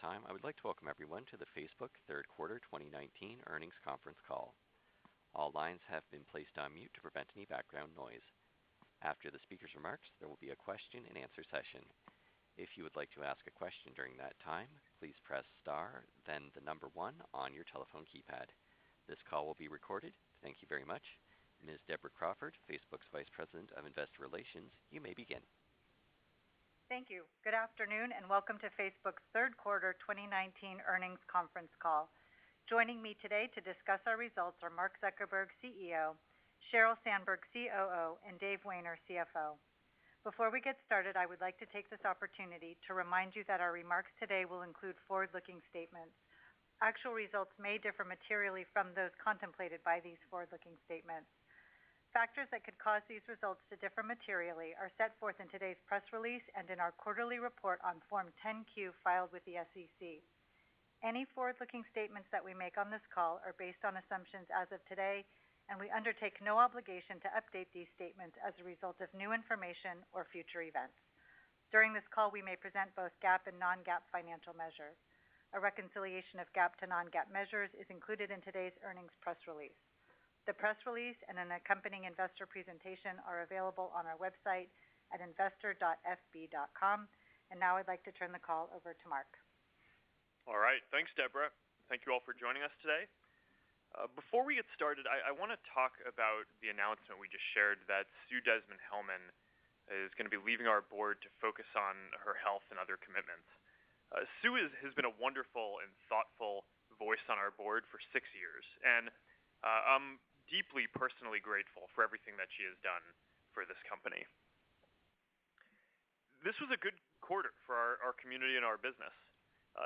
time, I would like to welcome everyone to the Facebook third quarter 2019 earnings conference call. All lines have been placed on mute to prevent any background noise. After the speaker's remarks, there will be a question and answer session. If you would like to ask a question during that time, please press star, then the number 1 on your telephone keypad. This call will be recorded. Thank you very much. Ms. Deborah Crawford, Facebook's Vice President of Investor Relations, you may begin. Thank you. Good afternoon and welcome to Facebook's third quarter 2019 earnings conference call. Joining me today to discuss our results are Mark Zuckerberg, CEO, Sheryl Sandberg, COO, and Dave Wehner, CFO. Before we get started, I would like to take this opportunity to remind you that our remarks today will include forward-looking statements. Actual results may differ materially from those contemplated by these forward-looking statements. Factors that could cause these results to differ materially are set forth in today's press release and in our quarterly report on Form 10-Q filed with the SEC. Any forward-looking statements that we make on this call are based on assumptions as of today, and we undertake no obligation to update these statements as a result of new information or future events. During this call, we may present both GAAP and non-GAAP financial measures. A reconciliation of GAAP to non-GAAP measures is included in today's earnings press release. The press release and an accompanying investor presentation are available on our website at investor.fb.com. And now I'd like to turn the call over to Mark. All right. Thanks, Deborah. Thank you all for joining us today. Before we get started, I want to talk about the announcement we just shared that Sue Desmond-Hellmann is going to be leaving our board to focus on her health and other commitments. Sue has been a wonderful and thoughtful voice on our board for 6 years, and I'm deeply personally grateful for everything that she has done for this company. This was a good quarter for our community and our business.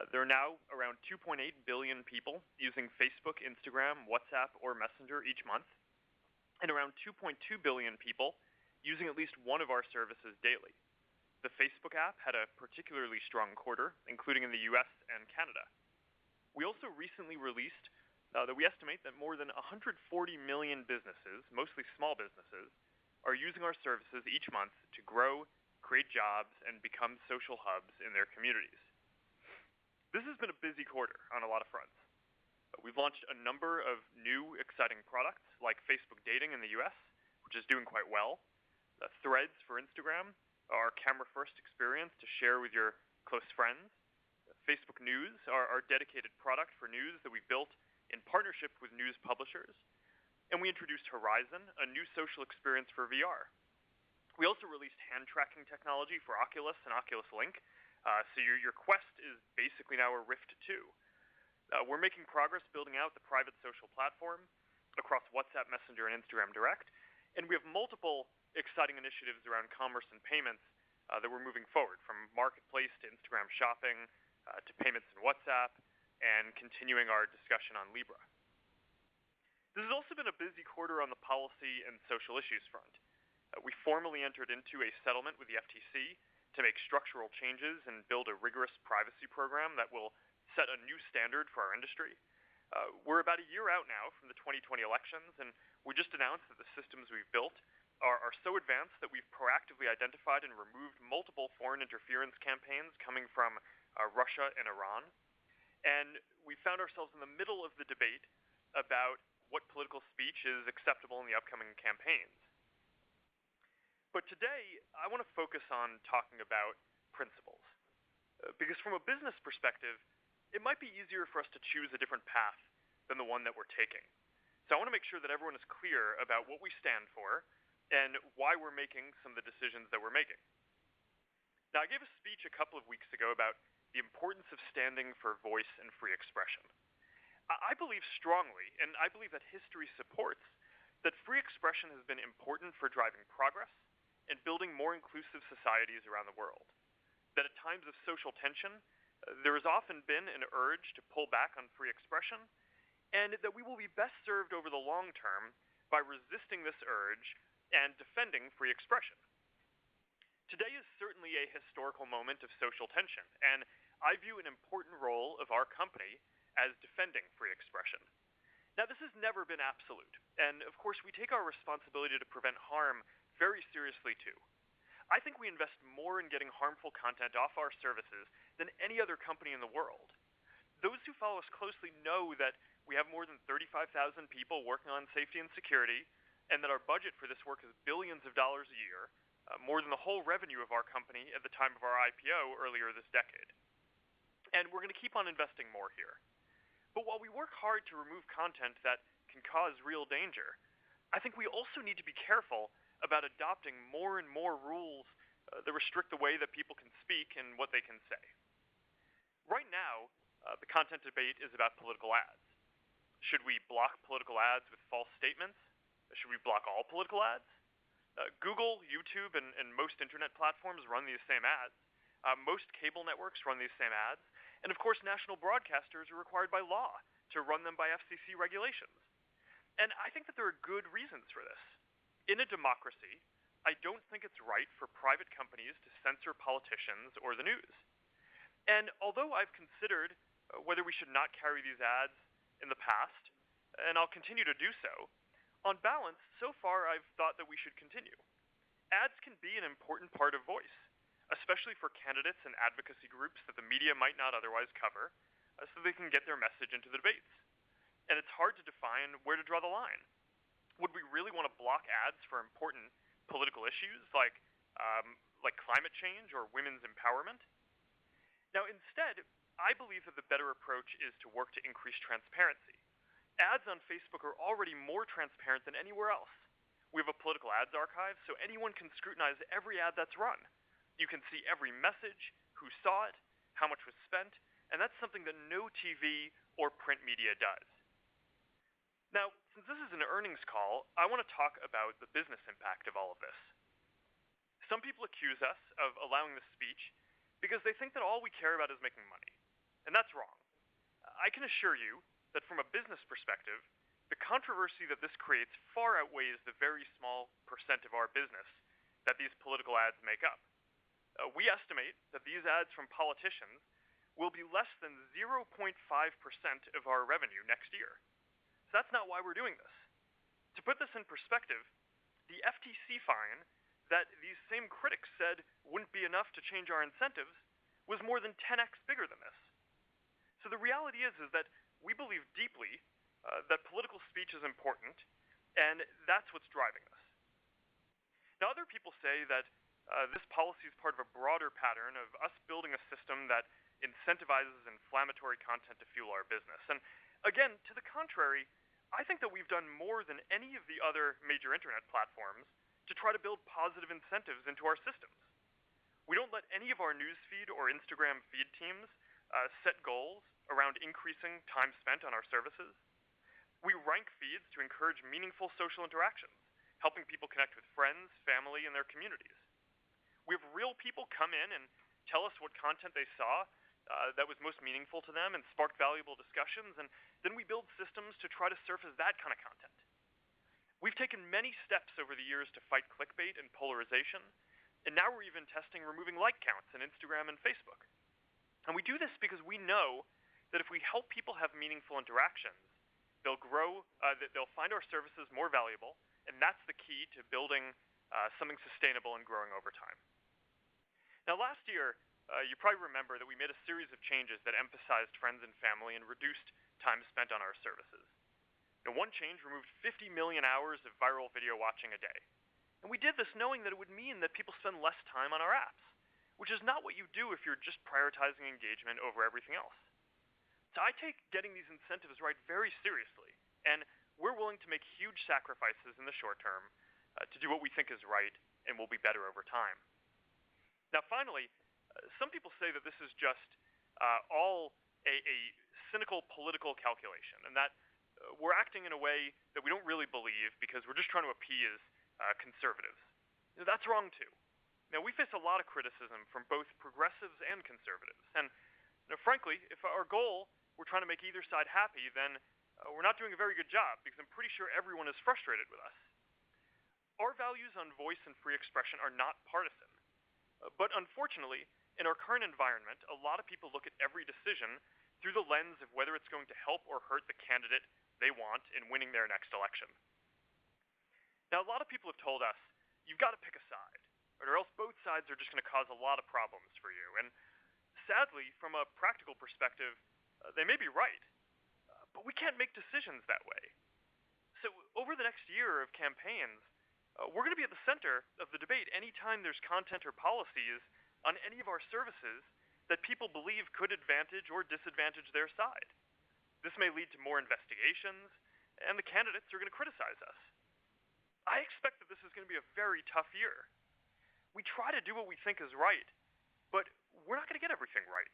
There are now around 2.8 billion people using Facebook, Instagram, WhatsApp, or Messenger each month, and around 2.2 billion people using at least one of our services daily. The Facebook app had a particularly strong quarter, including in the US and Canada. We also recently released that we estimate that more than 140 million businesses, mostly small businesses, are using our services each month to grow, create jobs, and become social hubs in their communities. This has been a busy quarter on a lot of fronts. We've launched a number of new exciting products like Facebook Dating in the US, which is doing quite well, Threads for Instagram, our camera-first experience to share with your close friends, Facebook News, our dedicated product for news that we built in partnership with news publishers, and we introduced Horizon, a new social experience for VR. We also released hand tracking technology for Oculus and Oculus Link, so your Quest is basically now a Rift 2. We're making progress building out the private social platform across WhatsApp, Messenger, and Instagram Direct, and we have multiple exciting initiatives around commerce and payments that we're moving forward, from Marketplace to Instagram Shopping to payments in WhatsApp, and continuing our discussion on Libra. This has also been a busy quarter on the policy and social issues front. We formally entered into a settlement with the FTC to make structural changes and build a rigorous privacy program that will set a new standard for our industry. We're about a year out now from the 2020 elections, and we just announced that the systems we've built are so advanced that we've proactively identified and removed multiple foreign interference campaigns coming from Russia and Iran. And we found ourselves in the middle of the debate about what political speech is acceptable in the upcoming campaigns. But today, I want to focus on talking about principles. Because from a business perspective, it might be easier for us to choose a different path than the one that we're taking. So I want to make sure that everyone is clear about what we stand for and why we're making some of the decisions that we're making. Now, I gave a speech a couple of weeks ago about the importance of standing for voice and free expression. I believe strongly, and I believe that history supports, that free expression has been important for driving progress and building more inclusive societies around the world. That at times of social tension, there has often been an urge to pull back on free expression, and that we will be best served over the long term by resisting this urge and defending free expression. Today is certainly a historical moment of social tension, and I view an important role of our company as defending free expression. Now, this has never been absolute, and of course we take our responsibility to prevent harm very seriously too. I think we invest more in getting harmful content off our services than any other company in the world. Those who follow us closely know that we have more than 35,000 people working on safety and security, and that our budget for this work is billions of dollars a year, more than the whole revenue of our company at the time of our IPO earlier this decade. And we're going to keep on investing more here. But while we work hard to remove content that can cause real danger, I think we also need to be careful about adopting more and more rules that restrict the way that people can speak and what they can say. Right now, the content debate is about political ads. Should we block political ads with false statements? Should we block all political ads? Google, YouTube, and most internet platforms run these same ads. Most cable networks run these same ads. And of course, national broadcasters are required by law to run them by FCC regulations. And I think that there are good reasons for this. In a democracy, I don't think it's right for private companies to censor politicians or the news. And although I've considered whether we should not carry these ads in the past, and I'll continue to do so, on balance, so far I've thought that we should continue. Ads can be an important part of voice, especially for candidates and advocacy groups that the media might not otherwise cover, so they can get their message into the debates. And it's hard to define where to draw the line. Would we really want to block ads for important political issues like climate change or women's empowerment? Now, instead, I believe that the better approach is to work to increase transparency. Ads on Facebook are already more transparent than anywhere else. We have a political ads archive, so anyone can scrutinize every ad that's run. You can see every message, who saw it, how much was spent, and that's something that no TV or print media does. Now, since this is an earnings call, I want to talk about the business impact of all of this. Some people accuse us of allowing this speech because they think that all we care about is making money. And that's wrong. I can assure you that from a business perspective, the controversy that this creates far outweighs the very small percent of our business that these political ads make up. We estimate that these ads from politicians will be less than 0.5% of our revenue next year. So that's not why we're doing this. To put this in perspective, the FTC fine that these same critics said wouldn't be enough to change our incentives was more than 10x bigger than this. So the reality is that we believe deeply that political speech is important, and that's what's driving this. Now, other people say that this policy is part of a broader pattern of us building a system that incentivizes inflammatory content to fuel our business. And again, to the contrary, I think that we've done more than any of the other major internet platforms to try to build positive incentives into our systems. We don't let any of our newsfeed or Instagram feed teams set goals around increasing time spent on our services. We rank feeds to encourage meaningful social interactions, helping people connect with friends, family, and their communities. We have real people come in and tell us what content they saw that was most meaningful to them and sparked valuable discussions, and then we build systems to try to surface that kind of content. We've taken many steps over the years to fight clickbait and polarization, and now we're even testing removing like counts in Instagram and Facebook. And we do this because we know that if we help people have meaningful interactions, they'll grow, they'll find our services more valuable, and that's the key to building something sustainable and growing over time. Now, last year, you probably remember that we made a series of changes that emphasized friends and family and reduced time spent on our services. Now, one change removed 50 million hours of viral video watching a day. And we did this knowing that it would mean that people spend less time on our apps, which is not what you do if you're just prioritizing engagement over everything else. So I take getting these incentives right very seriously, and we're willing to make huge sacrifices in the short term to do what we think is right and will be better over time. Now, finally, some people say that this is just all a cynical political calculation, and that we're acting in a way that we don't really believe because we're just trying to appease conservatives. That's wrong, too. Now, we face a lot of criticism from both progressives and conservatives, and frankly, if our goal we're trying to make either side happy, then we're not doing a very good job because I'm pretty sure everyone is frustrated with us. Our values on voice and free expression are not partisan. But unfortunately, in our current environment, a lot of people look at every decision through the lens of whether it's going to help or hurt the candidate they want in winning their next election. Now, a lot of people have told us, you've got to pick a side, or else both sides are just going to cause a lot of problems for you. And sadly, from a practical perspective, they may be right, but we can't make decisions that way. So over the next year of campaigns, we're going to be at the center of the debate anytime there's content or policies on any of our services that people believe could advantage or disadvantage their side. This may lead to more investigations, and the candidates are going to criticize us. I expect that this is going to be a very tough year. We try to do what we think is right, but we're not going to get everything right.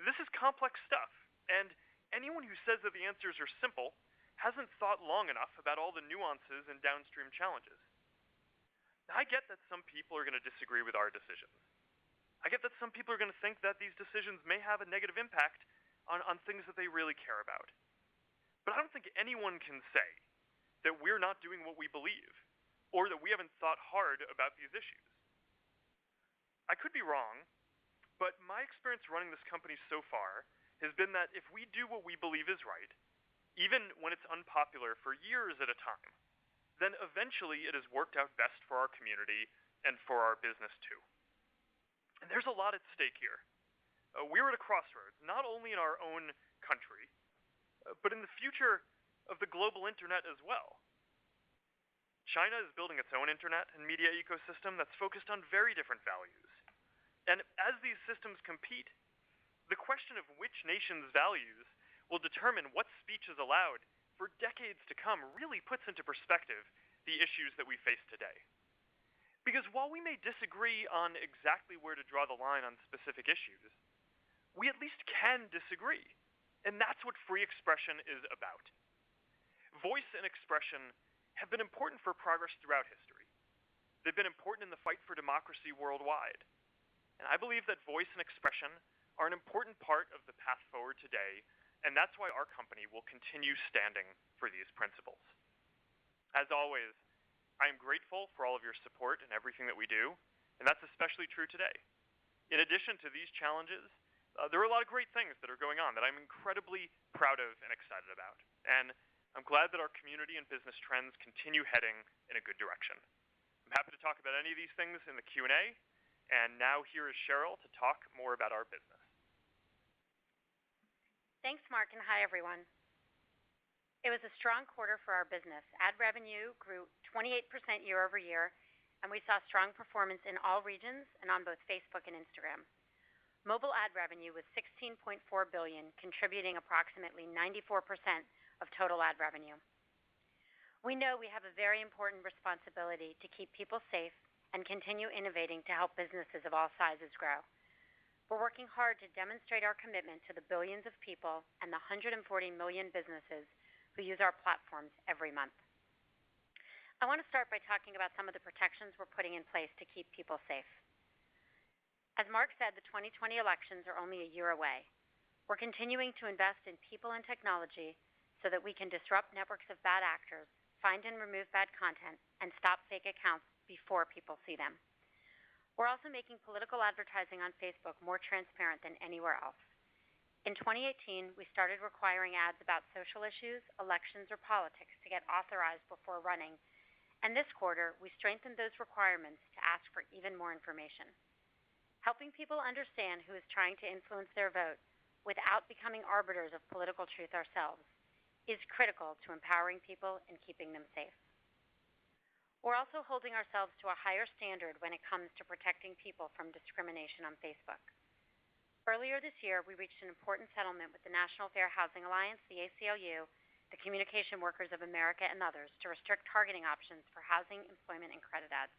This is complex stuff, and anyone who says that the answers are simple hasn't thought long enough about all the nuances and downstream challenges. Now, I get that some people are going to disagree with our decisions. I get that some people are going to think that these decisions may have a negative impact on things that they really care about. But I don't think anyone can say that we're not doing what we believe, or that we haven't thought hard about these issues. I could be wrong, but my experience running this company so far has been that if we do what we believe is right, even when it's unpopular for years at a time, then eventually it has worked out best for our community and for our business too. And there's a lot at stake here. We're at a crossroads, not only in our own country, but in the future of the global internet as well. China is building its own internet and media ecosystem that's focused on very different values. And as these systems compete, the question of which nation's values will determine what speech is allowed for decades to come really puts into perspective the issues that we face today. Because while we may disagree on exactly where to draw the line on specific issues, we at least can disagree. And that's what free expression is about. Voice and expression have been important for progress throughout history. They've been important in the fight for democracy worldwide. And I believe that voice and expression are an important part of the path forward today, and that's why our company will continue standing for these principles. As always, I am grateful for all of your support in everything that we do, and that's especially true today. In addition to these challenges, there are a lot of great things that are going on that I'm incredibly proud of and excited about. And I'm glad that our community and business trends continue heading in a good direction. I'm happy to talk about any of these things in the Q&A, and now here is Cheryl to talk more about our business. Thanks, Mark, and hi, everyone. It was a strong quarter for our business. Ad revenue grew 28% year over year, and we saw strong performance in all regions and on both Facebook and Instagram. Mobile ad revenue was $16.4 billion, contributing approximately 94% of total ad revenue. We know we have a very important responsibility to keep people safe and continue innovating to help businesses of all sizes grow. We're working hard to demonstrate our commitment to the billions of people and the 140 million businesses who use our platforms every month. I want to start by talking about some of the protections we're putting in place to keep people safe. As Mark said, the 2020 elections are only a year away. We're continuing to invest in people and technology so that we can disrupt networks of bad actors, find and remove bad content, and stop fake accounts before people see them. We're also making political advertising on Facebook more transparent than anywhere else. In 2018, we started requiring ads about social issues, elections, or politics to get authorized before running, and this quarter, we strengthened those requirements to ask for even more information. Helping people understand who is trying to influence their vote without becoming arbiters of political truth ourselves is critical to empowering people and keeping them safe. We're also holding ourselves to a higher standard when it comes to protecting people from discrimination on Facebook. Earlier this year, we reached an important settlement with the National Fair Housing Alliance, the ACLU, the Communication Workers of America, and others to restrict targeting options for housing, employment, and credit ads.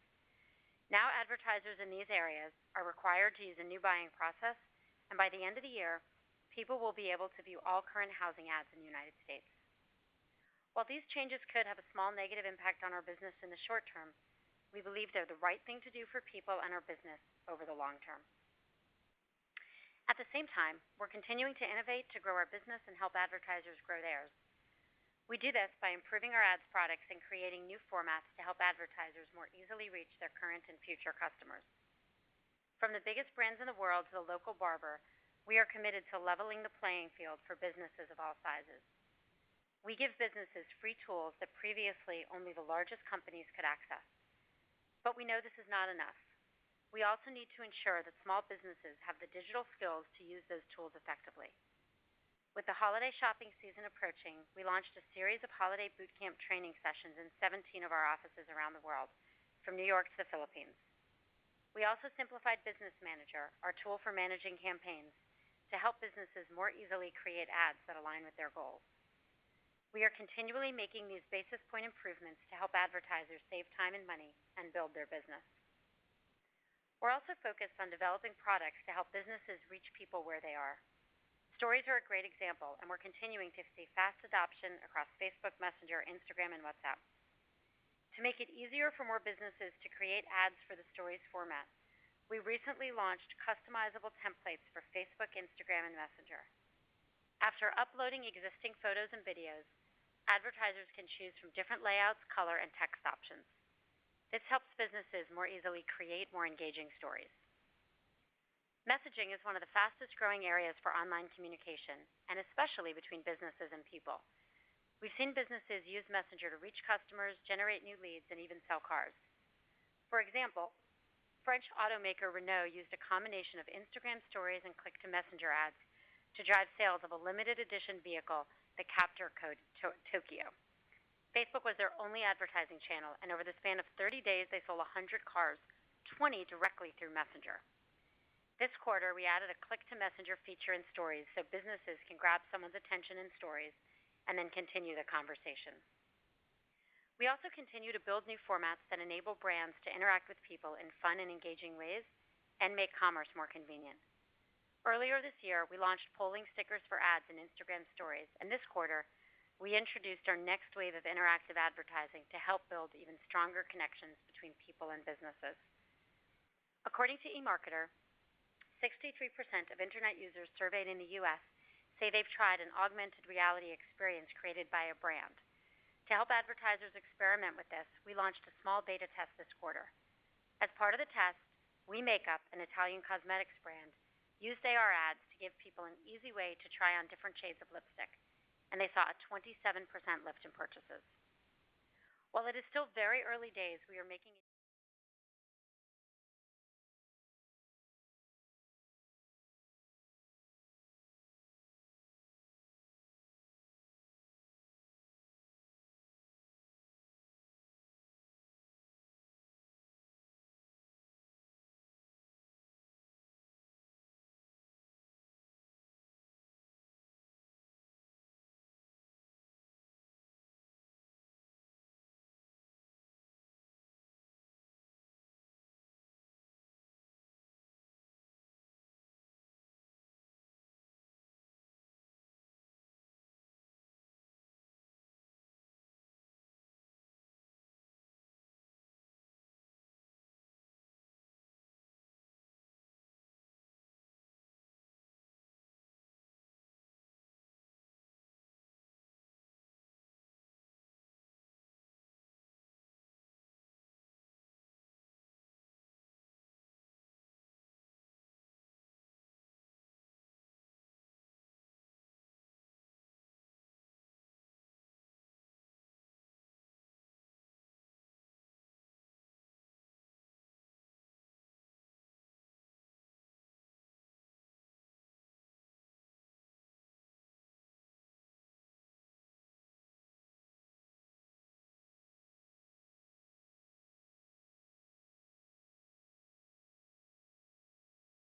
Now advertisers in these areas are required to use a new buying process, and by the end of the year, people will be able to view all current housing ads in the United States. While these changes could have a small negative impact on our business in the short term, we believe they're the right thing to do for people and our business over the long term. At the same time, we're continuing to innovate to grow our business and help advertisers grow theirs. We do this by improving our ads products and creating new formats to help advertisers more easily reach their current and future customers. From the biggest brands in the world to the local barber, we are committed to leveling the playing field for businesses of all sizes. We give businesses free tools that previously only the largest companies could access. But we know this is not enough. We also need to ensure that small businesses have the digital skills to use those tools effectively. With the holiday shopping season approaching, we launched a series of holiday boot camp training sessions in 17 of our offices around the world, from New York to the Philippines. We also simplified Business Manager, our tool for managing campaigns, to help businesses more easily create ads that align with their goals. We are continually making these basis point improvements to help advertisers save time and money and build their business. We're also focused on developing products to help businesses reach people where they are. Stories are a great example, and we're continuing to see fast adoption across Facebook Messenger, Instagram, and WhatsApp. To make it easier for more businesses to create ads for the Stories format, we recently launched customizable templates for Facebook, Instagram, and Messenger. After uploading existing photos and videos, advertisers can choose from different layouts, color, and text options. This helps businesses more easily create more engaging stories. Messaging is one of the fastest growing areas for online communication, and especially between businesses and people. We've seen businesses use Messenger to reach customers, generate new leads, and even sell cars. For example, French automaker Renault used a combination of Instagram stories and click-to-messenger ads to drive sales of a limited edition vehicle, the Captur Code Tokyo. Facebook was their only advertising channel, and over the span of 30 days, they sold 100 cars, 20 directly through Messenger. This quarter, we added a click-to-messenger feature in Stories so businesses can grab someone's attention in Stories and then continue the conversation. We also continue to build new formats that enable brands to interact with people in fun and engaging ways and make commerce more convenient. Earlier this year, we launched polling stickers for ads in Instagram Stories, and this quarter, we introduced our next wave of interactive advertising to help build even stronger connections between people and businesses. According to eMarketer, 63% of Internet users surveyed in the U.S. say they've tried an augmented reality experience created by a brand. To help advertisers experiment with this, we launched a small beta test this quarter. As part of the test, We Makeup, an Italian cosmetics brand, used AR ads to give people an easy way to try on different shades of lipstick, and they saw a 27% lift in purchases. While it is still very early days, we are making